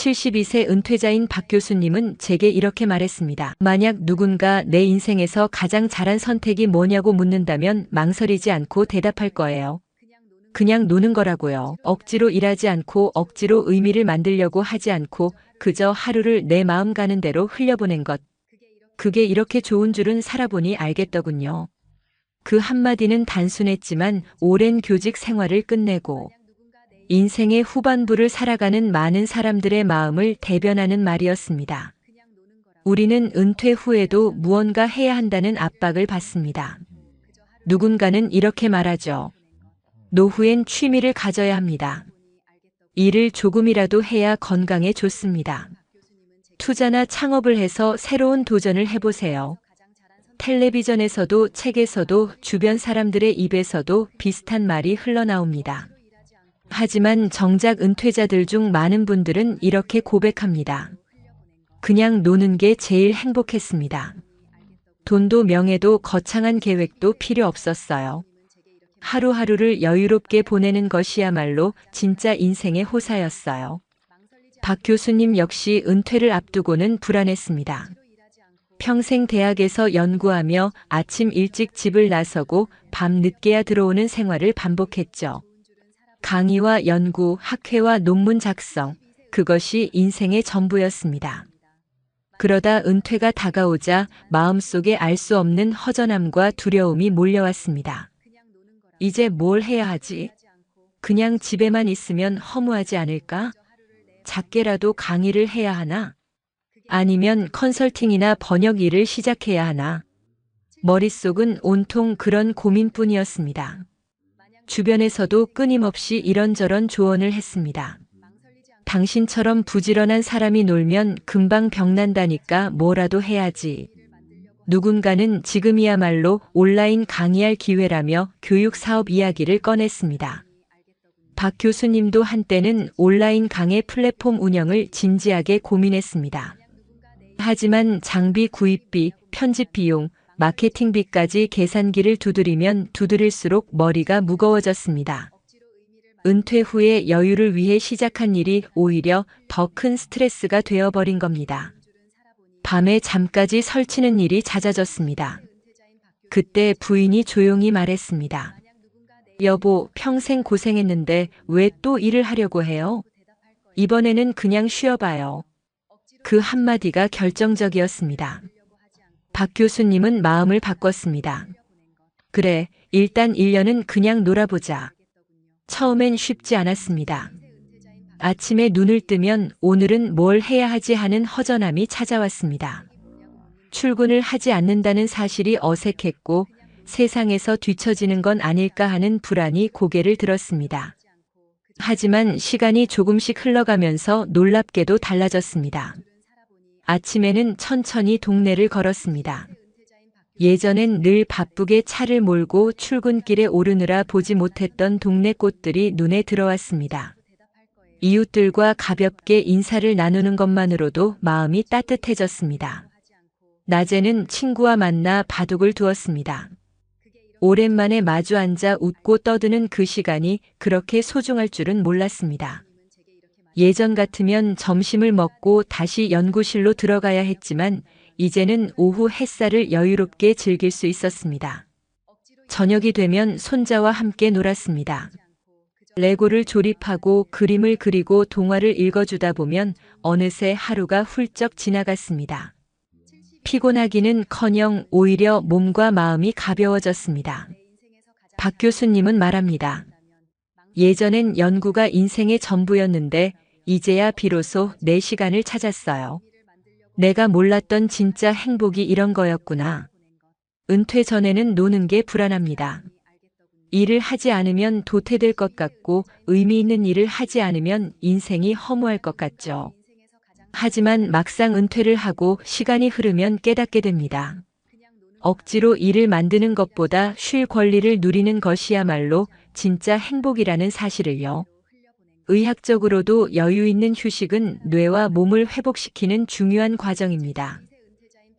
72세 은퇴자인 박 교수님은 제게 이렇게 말했습니다. 만약 누군가 내 인생에서 가장 잘한 선택이 뭐냐고 묻는다면 망설이지 않고 대답할 거예요. 그냥 노는 거라고요. 억지로 일하지 않고 억지로 의미를 만들려고 하지 않고 그저 하루를 내 마음 가는 대로 흘려보낸 것. 그게 이렇게 좋은 줄은 살아보니 알겠더군요. 그 한마디는 단순했지만 오랜 교직 생활을 끝내고 인생의 후반부를 살아가는 많은 사람들의 마음을 대변하는 말이었습니다. 우리는 은퇴 후에도 무언가 해야 한다는 압박을 받습니다. 누군가는 이렇게 말하죠. 노후엔 취미를 가져야 합니다. 일을 조금이라도 해야 건강에 좋습니다. 투자나 창업을 해서 새로운 도전을 해보세요. 텔레비전에서도 책에서도 주변 사람들의 입에서도 비슷한 말이 흘러나옵니다. 하지만 정작 은퇴자들 중 많은 분들은 이렇게 고백합니다. 그냥 노는 게 제일 행복했습니다. 돈도 명예도 거창한 계획도 필요 없었어요. 하루하루를 여유롭게 보내는 것이야말로 진짜 인생의 호사였어요. 박 교수님 역시 은퇴를 앞두고는 불안했습니다. 평생 대학에서 연구하며 아침 일찍 집을 나서고 밤 늦게야 들어오는 생활을 반복했죠. 강의와 연구, 학회와 논문 작성, 그것이 인생의 전부였습니다. 그러다 은퇴가 다가오자 마음속에 알 수 없는 허전함과 두려움이 몰려왔습니다. 이제 뭘 해야 하지? 그냥 집에만 있으면 허무하지 않을까? 작게라도 강의를 해야 하나? 아니면 컨설팅이나 번역 일을 시작해야 하나? 머릿속은 온통 그런 고민뿐이었습니다. 주변에서도 끊임없이 이런저런 조언을 했습니다. 당신처럼 부지런한 사람이 놀면 금방 병난다니까 뭐라도 해야지. 누군가는 지금이야말로 온라인 강의할 기회라며 교육 사업 이야기를 꺼냈습니다. 박 교수님도 한때는 온라인 강의 플랫폼 운영을 진지하게 고민했습니다. 하지만 장비 구입비, 편집 비용, 마케팅비까지 계산기를 두드리면 두드릴수록 머리가 무거워졌습니다. 은퇴 후에 여유를 위해 시작한 일이 오히려 더 큰 스트레스가 되어버린 겁니다. 밤에 잠까지 설치는 일이 잦아졌습니다. 그때 부인이 조용히 말했습니다. 여보, 평생 고생했는데 왜 또 일을 하려고 해요? 이번에는 그냥 쉬어봐요. 그 한마디가 결정적이었습니다. 박 교수님은 마음을 바꿨습니다. 그래, 일단 1년은 그냥 놀아보자. 처음엔 쉽지 않았습니다. 아침에 눈을 뜨면 오늘은 뭘 해야 하지 하는 허전함이 찾아왔습니다. 출근을 하지 않는다는 사실이 어색했고 세상에서 뒤처지는 건 아닐까 하는 불안이 고개를 들었습니다. 하지만 시간이 조금씩 흘러가면서 놀랍게도 달라졌습니다. 아침에는 천천히 동네를 걸었습니다. 예전엔 늘 바쁘게 차를 몰고 출근길에 오르느라 보지 못했던 동네 꽃들이 눈에 들어왔습니다. 이웃들과 가볍게 인사를 나누는 것만으로도 마음이 따뜻해졌습니다. 낮에는 친구와 만나 바둑을 두었습니다. 오랜만에 마주 앉아 웃고 떠드는 그 시간이 그렇게 소중할 줄은 몰랐습니다. 예전 같으면 점심을 먹고 다시 연구실로 들어가야 했지만 이제는 오후 햇살을 여유롭게 즐길 수 있었습니다. 저녁이 되면 손자와 함께 놀았습니다. 레고를 조립하고 그림을 그리고 동화를 읽어주다 보면 어느새 하루가 훌쩍 지나갔습니다. 피곤하기는커녕 오히려 몸과 마음이 가벼워졌습니다. 박 교수님은 말합니다. 예전엔 연구가 인생의 전부였는데 이제야 비로소 내 시간을 찾았어요. 내가 몰랐던 진짜 행복이 이런 거였구나. 은퇴 전에는 노는 게 불안합니다. 일을 하지 않으면 도태될 것 같고 의미 있는 일을 하지 않으면 인생이 허무할 것 같죠. 하지만 막상 은퇴를 하고 시간이 흐르면 깨닫게 됩니다. 억지로 일을 만드는 것보다 쉴 권리를 누리는 것이야말로 진짜 행복이라는 사실을요. 의학적으로도 여유 있는 휴식은 뇌와 몸을 회복시키는 중요한 과정입니다.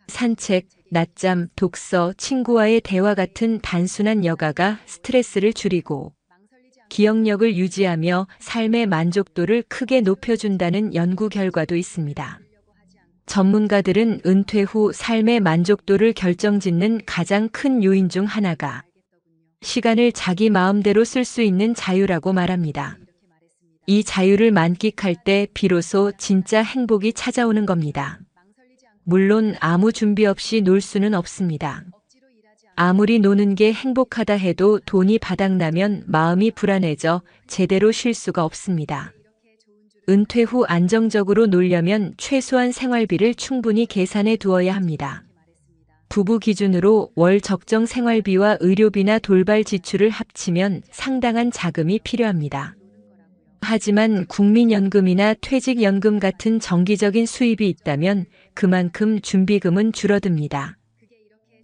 산책, 낮잠, 독서, 친구와의 대화 같은 단순한 여가가 스트레스를 줄이고 기억력을 유지하며 삶의 만족도를 크게 높여준다는 연구 결과도 있습니다. 전문가들은 은퇴 후 삶의 만족도를 결정짓는 가장 큰 요인 중 하나가 시간을 자기 마음대로 쓸 수 있는 자유라고 말합니다. 이 자유를 만끽할 때 비로소 진짜 행복이 찾아오는 겁니다. 물론 아무 준비 없이 놀 수는 없습니다. 아무리 노는 게 행복하다 해도 돈이 바닥나면 마음이 불안해져 제대로 쉴 수가 없습니다. 은퇴 후 안정적으로 놀려면 최소한 생활비를 충분히 계산해 두어야 합니다. 부부 기준으로 월 적정 생활비와 의료비나 돌발 지출을 합치면 상당한 자금이 필요합니다. 하지만 국민연금이나 퇴직연금 같은 정기적인 수입이 있다면 그만큼 준비금은 줄어듭니다.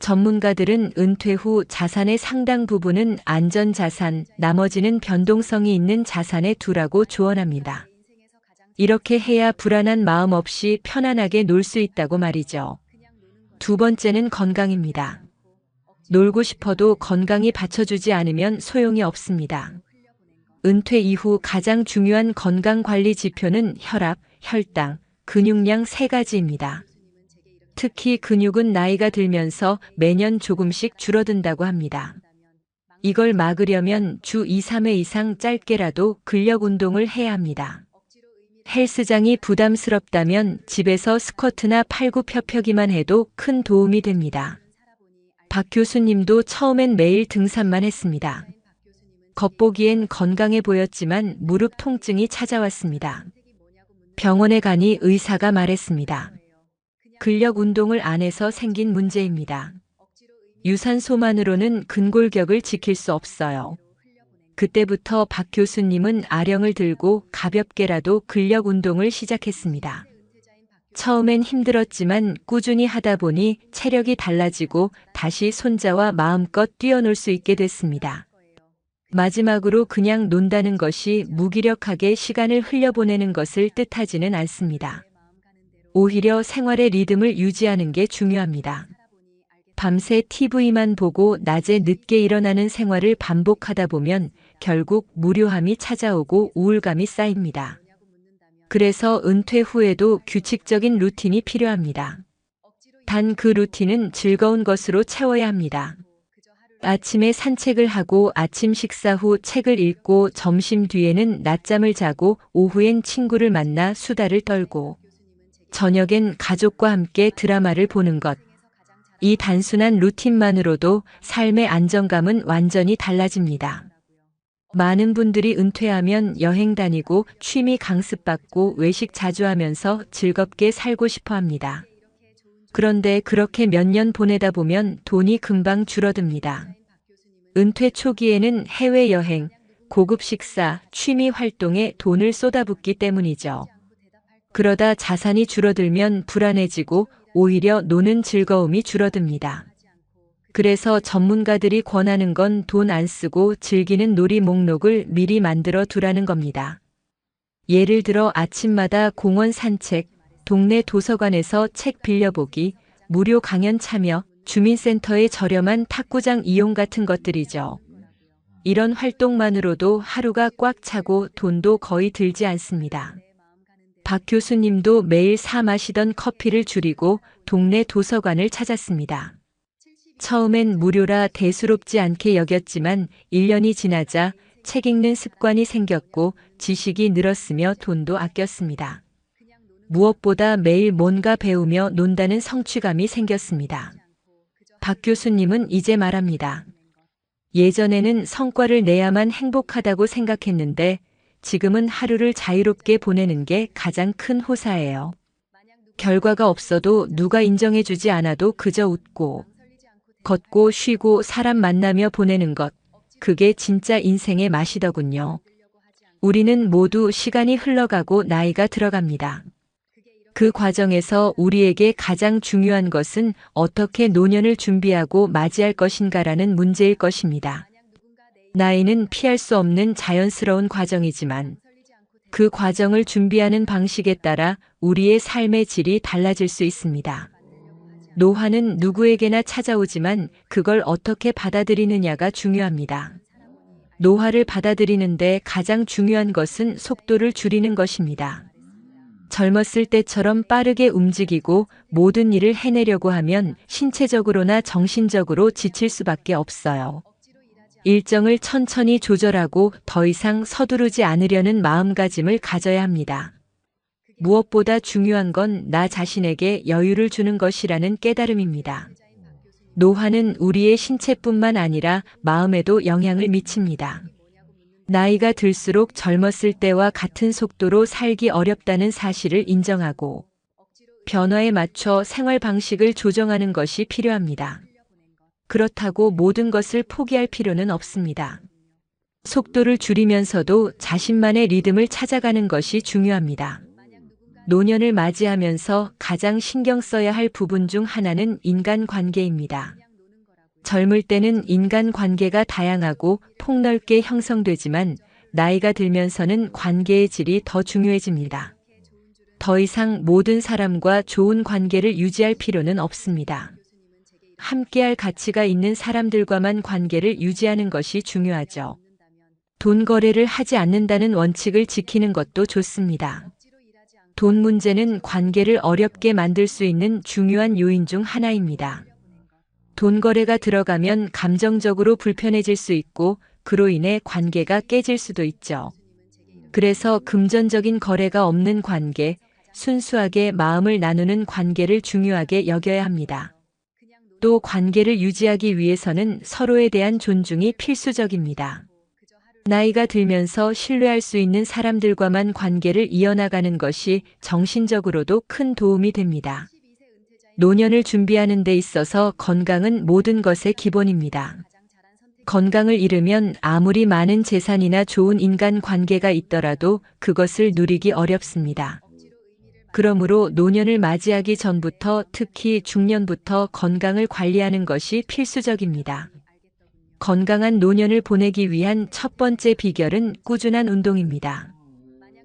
전문가들은 은퇴 후 자산의 상당 부분은 안전자산, 나머지는 변동성이 있는 자산에 두라고 조언합니다. 이렇게 해야 불안한 마음 없이 편안하게 놀 수 있다고 말이죠. 두 번째는 건강입니다. 놀고 싶어도 건강이 받쳐주지 않으면 소용이 없습니다. 은퇴 이후 가장 중요한 건강관리 지표는 혈압, 혈당, 근육량 세 가지입니다. 특히 근육은 나이가 들면서 매년 조금씩 줄어든다고 합니다. 이걸 막으려면 주 2, 3회 이상 짧게라도 근력 운동을 해야 합니다. 헬스장이 부담스럽다면 집에서 스쿼트나 팔굽혀펴기만 해도 큰 도움이 됩니다. 박 교수님도 처음엔 매일 등산만 했습니다. 겉보기엔 건강해 보였지만 무릎 통증이 찾아왔습니다. 병원에 가니 의사가 말했습니다. 근력 운동을 안 해서 생긴 문제입니다. 유산소만으로는 근골격을 지킬 수 없어요. 그때부터 박 교수님은 아령을 들고 가볍게라도 근력 운동을 시작했습니다. 처음엔 힘들었지만 꾸준히 하다 보니 체력이 달라지고 다시 손자와 마음껏 뛰어놀 수 있게 됐습니다. 마지막으로 그냥 논다는 것이 무기력하게 시간을 흘려보내는 것을 뜻하지는 않습니다. 오히려 생활의 리듬을 유지하는 게 중요합니다. 밤새 TV만 보고 낮에 늦게 일어나는 생활을 반복하다 보면 결국 무료함이 찾아오고 우울감이 쌓입니다. 그래서 은퇴 후에도 규칙적인 루틴이 필요합니다. 단 그 루틴은 즐거운 것으로 채워야 합니다. 아침에 산책을 하고 아침 식사 후 책을 읽고 점심 뒤에는 낮잠을 자고 오후엔 친구를 만나 수다를 떨고 저녁엔 가족과 함께 드라마를 보는 것. 이 단순한 루틴만으로도 삶의 안정감은 완전히 달라집니다. 많은 분들이 은퇴하면 여행 다니고 취미 강습받고 외식 자주 하면서 즐겁게 살고 싶어 합니다. 그런데 그렇게 몇 년 보내다 보면 돈이 금방 줄어듭니다. 은퇴 초기에는 해외여행, 고급 식사, 취미 활동에 돈을 쏟아붓기 때문이죠. 그러다 자산이 줄어들면 불안해지고 오히려 노는 즐거움이 줄어듭니다. 그래서 전문가들이 권하는 건 돈 안 쓰고 즐기는 놀이 목록을 미리 만들어 두라는 겁니다. 예를 들어 아침마다 공원 산책, 동네 도서관에서 책 빌려보기, 무료 강연 참여, 주민센터의 저렴한 탁구장 이용 같은 것들이죠. 이런 활동만으로도 하루가 꽉 차고 돈도 거의 들지 않습니다. 박 교수님도 매일 사 마시던 커피를 줄이고 동네 도서관을 찾았습니다. 처음엔 무료라 대수롭지 않게 여겼지만 1년이 지나자 책 읽는 습관이 생겼고 지식이 늘었으며 돈도 아꼈습니다. 무엇보다 매일 뭔가 배우며 논다는 성취감이 생겼습니다. 박 교수님은 이제 말합니다. 예전에는 성과를 내야만 행복하다고 생각했는데 지금은 하루를 자유롭게 보내는 게 가장 큰 호사예요. 결과가 없어도 누가 인정해주지 않아도 그저 웃고 걷고 쉬고 사람 만나며 보내는 것, 그게 진짜 인생의 맛이더군요. 우리는 모두 시간이 흘러가고 나이가 들어갑니다. 그 과정에서 우리에게 가장 중요한 것은 어떻게 노년을 준비하고 맞이할 것인가라는 문제일 것입니다. 나이는 피할 수 없는 자연스러운 과정이지만 그 과정을 준비하는 방식에 따라 우리의 삶의 질이 달라질 수 있습니다. 노화는 누구에게나 찾아오지만 그걸 어떻게 받아들이느냐가 중요합니다. 노화를 받아들이는데 가장 중요한 것은 속도를 줄이는 것입니다. 젊었을 때처럼 빠르게 움직이고 모든 일을 해내려고 하면 신체적으로나 정신적으로 지칠 수밖에 없어요. 일정을 천천히 조절하고 더 이상 서두르지 않으려는 마음가짐을 가져야 합니다. 무엇보다 중요한 건 나 자신에게 여유를 주는 것이라는 깨달음입니다. 노화는 우리의 신체뿐만 아니라 마음에도 영향을 미칩니다. 나이가 들수록 젊었을 때와 같은 속도로 살기 어렵다는 사실을 인정하고 변화에 맞춰 생활 방식을 조정하는 것이 필요합니다. 그렇다고 모든 것을 포기할 필요는 없습니다. 속도를 줄이면서도 자신만의 리듬을 찾아가는 것이 중요합니다. 노년을 맞이하면서 가장 신경 써야 할 부분 중 하나는 인간관계입니다. 젊을 때는 인간관계가 다양하고 폭넓게 형성되지만 나이가 들면서는 관계의 질이 더 중요해집니다. 더 이상 모든 사람과 좋은 관계를 유지할 필요는 없습니다. 함께할 가치가 있는 사람들과만 관계를 유지하는 것이 중요하죠. 돈 거래를 하지 않는다는 원칙을 지키는 것도 좋습니다. 돈 문제는 관계를 어렵게 만들 수 있는 중요한 요인 중 하나입니다. 돈 거래가 들어가면 감정적으로 불편해질 수 있고 그로 인해 관계가 깨질 수도 있죠. 그래서 금전적인 거래가 없는 관계, 순수하게 마음을 나누는 관계를 중요하게 여겨야 합니다. 또 관계를 유지하기 위해서는 서로에 대한 존중이 필수적입니다. 나이가 들면서 신뢰할 수 있는 사람들과만 관계를 이어나가는 것이 정신적으로도 큰 도움이 됩니다. 노년을 준비하는 데 있어서 건강은 모든 것의 기본입니다. 건강을 잃으면 아무리 많은 재산이나 좋은 인간 관계가 있더라도 그것을 누리기 어렵습니다. 그러므로 노년을 맞이하기 전부터 특히 중년부터 건강을 관리하는 것이 필수적입니다. 건강한 노년을 보내기 위한 첫 번째 비결은 꾸준한 운동입니다.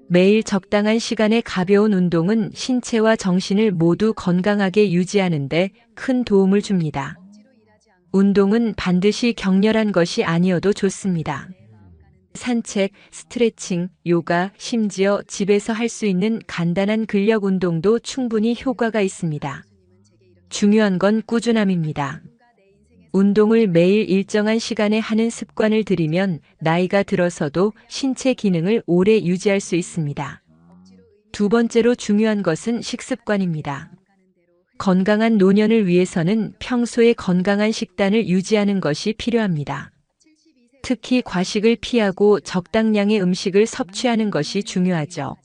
매일 적당한 시간의 가벼운 운동은 신체와 정신을 모두 건강하게 유지하는 데 큰 도움을 줍니다. 운동은 반드시 격렬한 것이 아니어도 좋습니다. 산책, 스트레칭, 요가, 심지어 집에서 할 수 있는 간단한 근력 운동도 충분히 효과가 있습니다. 중요한 건 꾸준함입니다. 운동을 매일 일정한 시간에 하는 습관을 들이면 나이가 들어서도 신체 기능을 오래 유지할 수 있습니다. 두 번째로 중요한 것은 식습관입니다. 건강한 노년을 위해서는 평소에 건강한 식단을 유지하는 것이 필요합니다. 특히 과식을 피하고 적당량의 음식을 섭취하는 것이 중요하죠.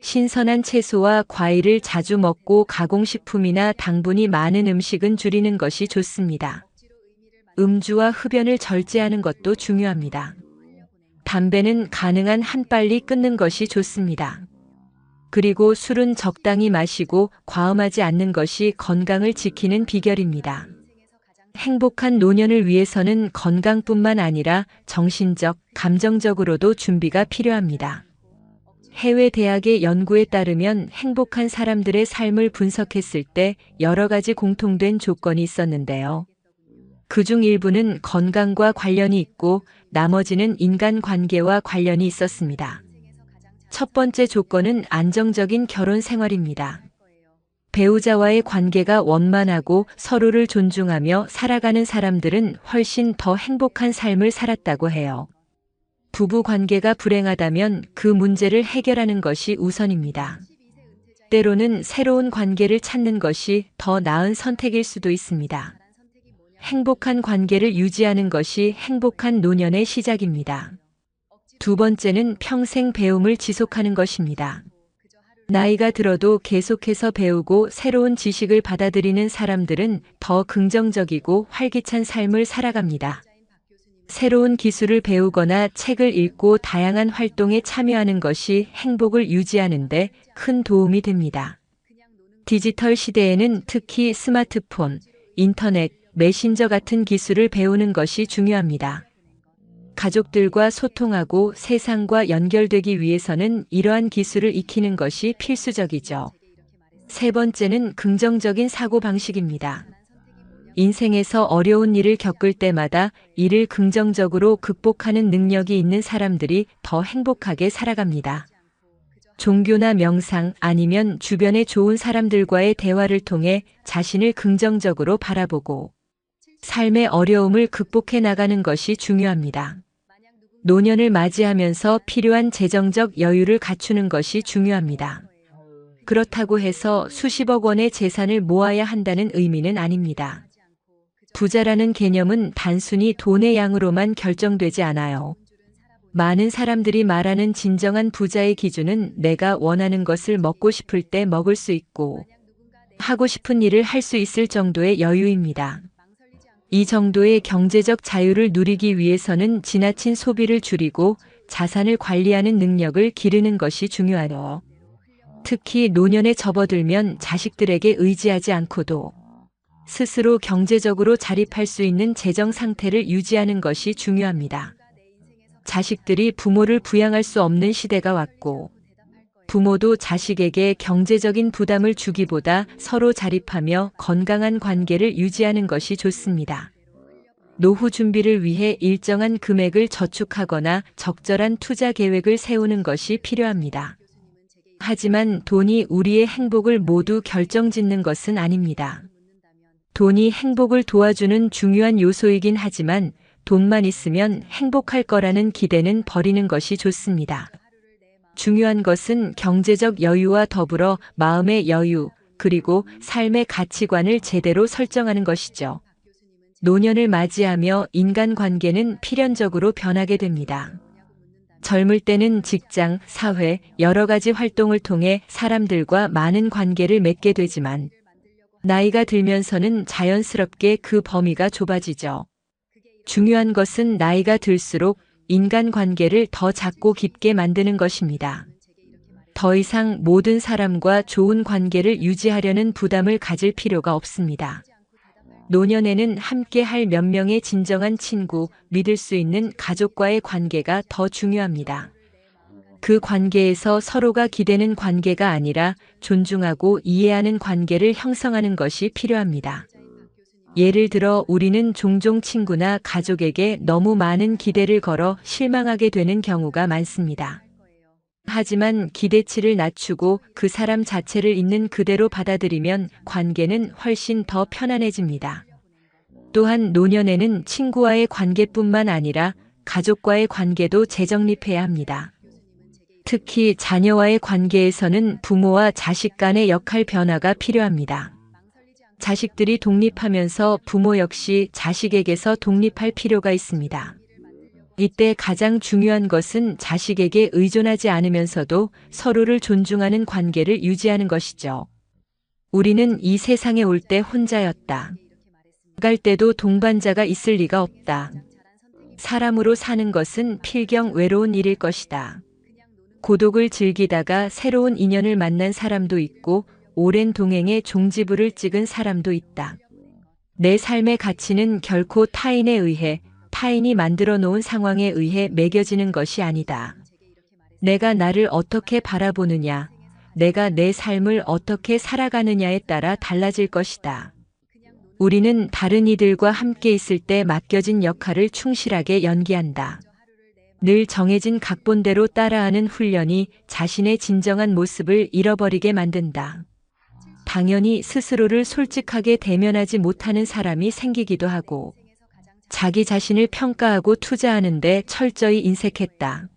신선한 채소와 과일을 자주 먹고 가공식품이나 당분이 많은 음식은 줄이는 것이 좋습니다. 음주와 흡연을 절제하는 것도 중요합니다. 담배는 가능한 한 빨리 끊는 것이 좋습니다. 그리고 술은 적당히 마시고 과음하지 않는 것이 건강을 지키는 비결입니다. 행복한 노년을 위해서는 건강뿐만 아니라 정신적, 감정적으로도 준비가 필요합니다. 해외 대학의 연구에 따르면 행복한 사람들의 삶을 분석했을 때 여러 가지 공통된 조건이 있었는데요. 그중 일부는 건강과 관련이 있고 나머지는 인간관계와 관련이 있었습니다. 첫 번째 조건은 안정적인 결혼 생활입니다. 배우자와의 관계가 원만하고 서로를 존중하며 살아가는 사람들은 훨씬 더 행복한 삶을 살았다고 해요. 부부 관계가 불행하다면 그 문제를 해결하는 것이 우선입니다. 때로는 새로운 관계를 찾는 것이 더 나은 선택일 수도 있습니다. 행복한 관계를 유지하는 것이 행복한 노년의 시작입니다. 두 번째는 평생 배움을 지속하는 것입니다. 나이가 들어도 계속해서 배우고 새로운 지식을 받아들이는 사람들은 더 긍정적이고 활기찬 삶을 살아갑니다. 새로운 기술을 배우거나 책을 읽고 다양한 활동에 참여하는 것이 행복을 유지하는 데 큰 도움이 됩니다. 디지털 시대에는 특히 스마트폰, 인터넷, 메신저 같은 기술을 배우는 것이 중요합니다. 가족들과 소통하고 세상과 연결되기 위해서는 이러한 기술을 익히는 것이 필수적이죠. 세 번째는 긍정적인 사고방식입니다. 인생에서 어려운 일을 겪을 때마다 이를 긍정적으로 극복하는 능력이 있는 사람들이 더 행복하게 살아갑니다. 종교나 명상 아니면 주변의 좋은 사람들과의 대화를 통해 자신을 긍정적으로 바라보고 삶의 어려움을 극복해 나가는 것이 중요합니다. 노년을 맞이하면서 필요한 재정적 여유를 갖추는 것이 중요합니다. 그렇다고 해서 수십억 원의 재산을 모아야 한다는 의미는 아닙니다. 부자라는 개념은 단순히 돈의 양으로만 결정되지 않아요. 많은 사람들이 말하는 진정한 부자의 기준은 내가 원하는 것을 먹고 싶을 때 먹을 수 있고 하고 싶은 일을 할 수 있을 정도의 여유입니다. 이 정도의 경제적 자유를 누리기 위해서는 지나친 소비를 줄이고 자산을 관리하는 능력을 기르는 것이 중요하죠. 특히 노년에 접어들면 자식들에게 의지하지 않고도 스스로 경제적으로 자립할 수 있는 재정 상태를 유지하는 것이 중요합니다. 자식들이 부모를 부양할 수 없는 시대가 왔고 부모도 자식에게 경제적인 부담을 주기보다 서로 자립하며 건강한 관계를 유지하는 것이 좋습니다. 노후 준비를 위해 일정한 금액을 저축하거나 적절한 투자 계획을 세우는 것이 필요합니다. 하지만 돈이 우리의 행복을 모두 결정짓는 것은 아닙니다. 돈이 행복을 도와주는 중요한 요소이긴 하지만 돈만 있으면 행복할 거라는 기대는 버리는 것이 좋습니다. 중요한 것은 경제적 여유와 더불어 마음의 여유, 그리고 삶의 가치관을 제대로 설정하는 것이죠. 노년을 맞이하며 인간관계는 필연적으로 변하게 됩니다. 젊을 때는 직장, 사회, 여러 가지 활동을 통해 사람들과 많은 관계를 맺게 되지만 나이가 들면서는 자연스럽게 그 범위가 좁아지죠. 중요한 것은 나이가 들수록 인간관계를 더 작고 깊게 만드는 것입니다. 더 이상 모든 사람과 좋은 관계를 유지하려는 부담을 가질 필요가 없습니다. 노년에는 함께 할 몇 명의 진정한 친구, 믿을 수 있는 가족과의 관계가 더 중요합니다. 그 관계에서 서로가 기대는 관계가 아니라 존중하고 이해하는 관계를 형성하는 것이 필요합니다. 예를 들어 우리는 종종 친구나 가족에게 너무 많은 기대를 걸어 실망하게 되는 경우가 많습니다. 하지만 기대치를 낮추고 그 사람 자체를 있는 그대로 받아들이면 관계는 훨씬 더 편안해집니다. 또한 노년에는 친구와의 관계뿐만 아니라 가족과의 관계도 재정립해야 합니다. 특히 자녀와의 관계에서는 부모와 자식 간의 역할 변화가 필요합니다. 자식들이 독립하면서 부모 역시 자식에게서 독립할 필요가 있습니다. 이때 가장 중요한 것은 자식에게 의존하지 않으면서도 서로를 존중하는 관계를 유지하는 것이죠. 우리는 이 세상에 올 때 혼자였다. 갈 때도 동반자가 있을 리가 없다. 사람으로 사는 것은 필경 외로운 일일 것이다. 고독을 즐기다가 새로운 인연을 만난 사람도 있고 오랜 동행에 종지부를 찍은 사람도 있다. 내 삶의 가치는 결코 타인에 의해, 타인이 만들어 놓은 상황에 의해 매겨지는 것이 아니다. 내가 나를 어떻게 바라보느냐, 내가 내 삶을 어떻게 살아가느냐에 따라 달라질 것이다. 우리는 다른 이들과 함께 있을 때 맡겨진 역할을 충실하게 연기한다. 늘 정해진 각본대로 따라하는 훈련이 자신의 진정한 모습을 잃어버리게 만든다. 당연히 스스로를 솔직하게 대면하지 못하는 사람이 생기기도 하고 자기 자신을 평가하고 투자하는데 철저히 인색했다.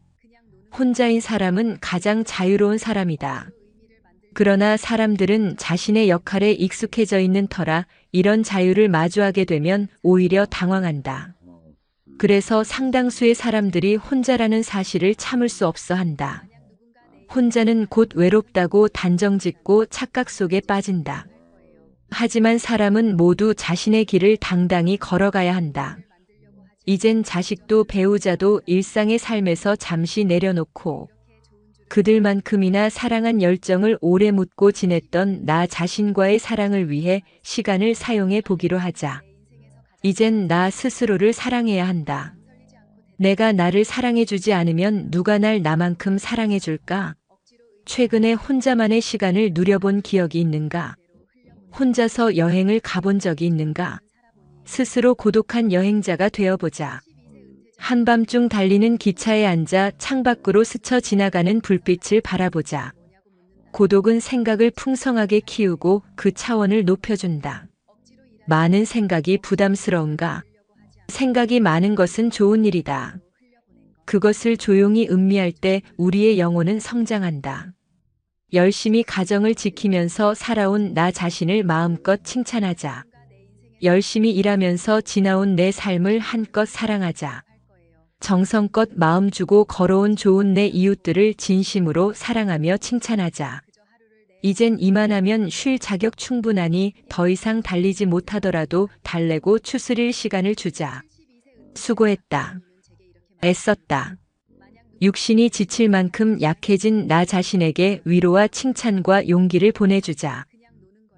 혼자인 사람은 가장 자유로운 사람이다. 그러나 사람들은 자신의 역할에 익숙해져 있는 터라 이런 자유를 마주하게 되면 오히려 당황한다. 그래서 상당수의 사람들이 혼자라는 사실을 참을 수 없어 한다. 혼자는 곧 외롭다고 단정짓고 착각 속에 빠진다. 하지만 사람은 모두 자신의 길을 당당히 걸어가야 한다. 이젠 자식도 배우자도 일상의 삶에서 잠시 내려놓고 그들만큼이나 사랑한 열정을 오래 묻고 지냈던 나 자신과의 사랑을 위해 시간을 사용해 보기로 하자. 이젠 나 스스로를 사랑해야 한다. 내가 나를 사랑해주지 않으면 누가 날 나만큼 사랑해줄까? 최근에 혼자만의 시간을 누려본 기억이 있는가? 혼자서 여행을 가본 적이 있는가? 스스로 고독한 여행자가 되어보자. 한밤중 달리는 기차에 앉아 창밖으로 스쳐 지나가는 불빛을 바라보자. 고독은 생각을 풍성하게 키우고 그 차원을 높여준다. 많은 생각이 부담스러운가? 생각이 많은 것은 좋은 일이다. 그것을 조용히 음미할 때 우리의 영혼은 성장한다. 열심히 가정을 지키면서 살아온 나 자신을 마음껏 칭찬하자. 열심히 일하면서 지나온 내 삶을 한껏 사랑하자. 정성껏 마음 주고 걸어온 좋은 내 이웃들을 진심으로 사랑하며 칭찬하자. 이젠 이만하면 쉴 자격 충분하니 더 이상 달리지 못하더라도 달래고 추스릴 시간을 주자. 수고했다. 애썼다. 육신이 지칠 만큼 약해진 나 자신에게 위로와 칭찬과 용기를 보내주자.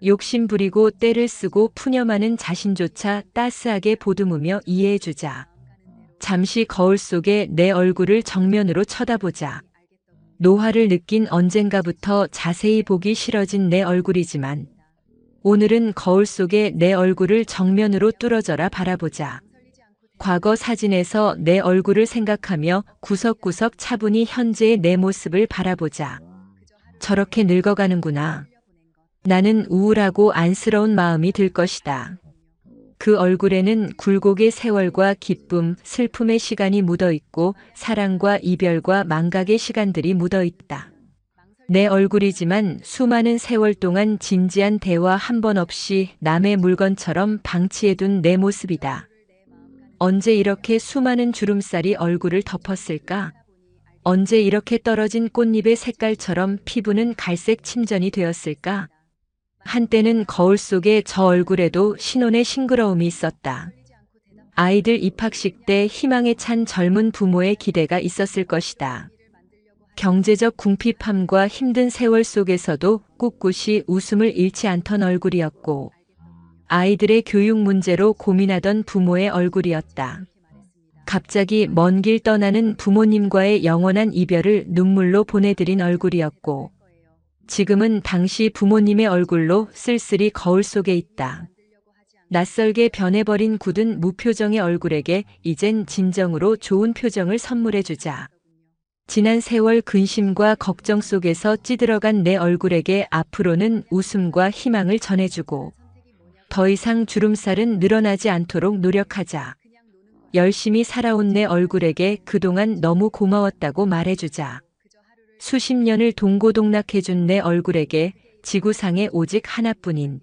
욕심 부리고 때를 쓰고 푸념하는 자신조차 따스하게 보듬으며 이해해주자. 잠시 거울 속에 내 얼굴을 정면으로 쳐다보자. 노화를 느낀 언젠가부터 자세히 보기 싫어진 내 얼굴이지만 오늘은 거울 속에 내 얼굴을 정면으로 뚫어져라 바라보자. 과거 사진에서 내 얼굴을 생각하며 구석구석 차분히 현재의 내 모습을 바라보자. 저렇게 늙어가는구나. 나는 우울하고 안쓰러운 마음이 들 것이다. 그 얼굴에는 굴곡의 세월과 기쁨, 슬픔의 시간이 묻어있고 사랑과 이별과 망각의 시간들이 묻어있다. 내 얼굴이지만 수많은 세월 동안 진지한 대화 한 번 없이 남의 물건처럼 방치해둔 내 모습이다. 언제 이렇게 수많은 주름살이 얼굴을 덮었을까? 언제 이렇게 떨어진 꽃잎의 색깔처럼 피부는 갈색 침전이 되었을까? 한때는 거울 속에 저 얼굴에도 신혼의 싱그러움이 있었다. 아이들 입학식 때 희망에 찬 젊은 부모의 기대가 있었을 것이다. 경제적 궁핍함과 힘든 세월 속에서도 꿋꿋이 웃음을 잃지 않던 얼굴이었고, 아이들의 교육 문제로 고민하던 부모의 얼굴이었다. 갑자기 먼 길 떠나는 부모님과의 영원한 이별을 눈물로 보내드린 얼굴이었고, 지금은 당시 부모님의 얼굴로 쓸쓸히 거울 속에 있다. 낯설게 변해버린 굳은 무표정의 얼굴에게 이젠 진정으로 좋은 표정을 선물해주자. 지난 세월 근심과 걱정 속에서 찌들어간 내 얼굴에게 앞으로는 웃음과 희망을 전해주고, 더 이상 주름살은 늘어나지 않도록 노력하자. 열심히 살아온 내 얼굴에게 그동안 너무 고마웠다고 말해주자. 수십 년을 동고동락해준 내 얼굴에게 지구상에 오직 하나뿐인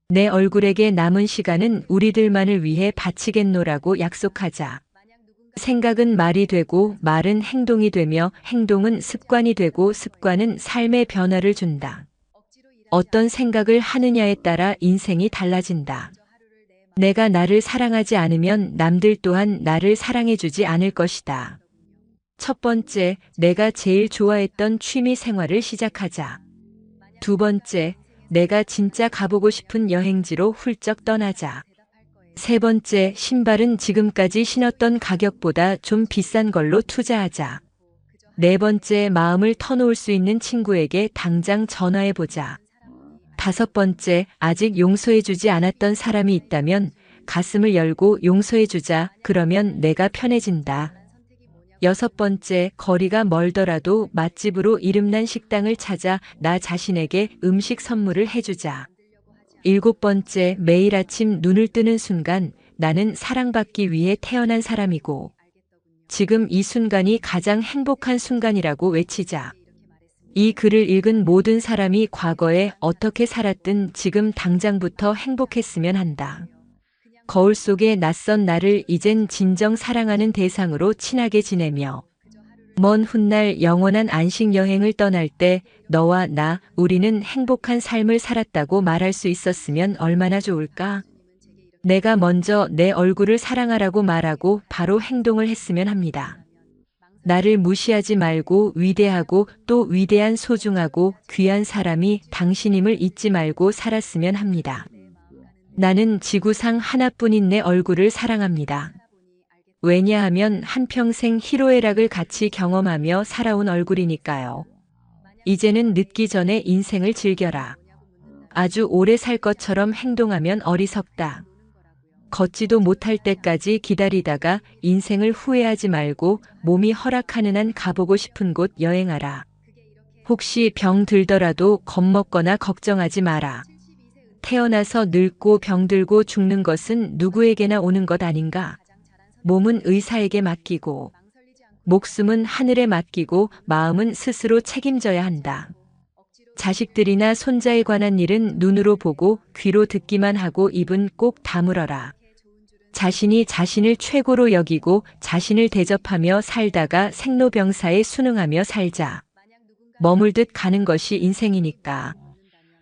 내 얼굴에게 남은 시간은 우리들만을 위해 바치겠노라고 약속하자. 생각은 말이 되고 말은 행동이 되며 행동은 습관이 되고 습관은 삶의 변화를 준다. 어떤 생각을 하느냐에 따라 인생이 달라진다. 내가 나를 사랑하지 않으면 남들 또한 나를 사랑해주지 않을 것이다. 첫 번째, 내가 제일 좋아했던 취미 생활을 시작하자. 두 번째, 내가 진짜 가보고 싶은 여행지로 훌쩍 떠나자. 세 번째, 신발은 지금까지 신었던 가격보다 좀 비싼 걸로 투자하자. 네 번째, 마음을 터놓을 수 있는 친구에게 당장 전화해보자. 다섯 번째, 아직 용서해주지 않았던 사람이 있다면 가슴을 열고 용서해주자. 그러면 내가 편해진다. 여섯 번째, 거리가 멀더라도 맛집으로 이름난 식당을 찾아 나 자신에게 음식 선물을 해주자. 일곱 번째, 매일 아침 눈을 뜨는 순간 나는 사랑받기 위해 태어난 사람이고 지금 이 순간이 가장 행복한 순간이라고 외치자. 이 글을 읽은 모든 사람이 과거에 어떻게 살았든 지금 당장부터 행복했으면 한다. 거울 속의 낯선 나를 이젠 진정 사랑하는 대상으로 친하게 지내며 먼 훗날 영원한 안식 여행을 떠날 때 너와 나, 우리는 행복한 삶을 살았다고 말할 수 있었으면 얼마나 좋을까? 내가 먼저 내 얼굴을 사랑하라고 말하고 바로 행동을 했으면 합니다. 나를 무시하지 말고 위대하고 또 위대한 소중하고 귀한 사람이 당신임을 잊지 말고 살았으면 합니다. 나는 지구상 하나뿐인 내 얼굴을 사랑합니다. 왜냐하면 한평생 희로애락을 같이 경험하며 살아온 얼굴이니까요. 이제는 늦기 전에 인생을 즐겨라. 아주 오래 살 것처럼 행동하면 어리석다. 걷지도 못할 때까지 기다리다가 인생을 후회하지 말고 몸이 허락하는 한 가보고 싶은 곳 여행하라. 혹시 병 들더라도 겁먹거나 걱정하지 마라. 태어나서 늙고 병들고 죽는 것은 누구에게나 오는 것 아닌가? 몸은 의사에게 맡기고, 목숨은 하늘에 맡기고, 마음은 스스로 책임져야 한다. 자식들이나 손자에 관한 일은 눈으로 보고 귀로 듣기만 하고 입은 꼭 다물어라. 자신이 자신을 최고로 여기고 자신을 대접하며 살다가 생로병사에 순응하며 살자. 머물듯 가는 것이 인생이니까.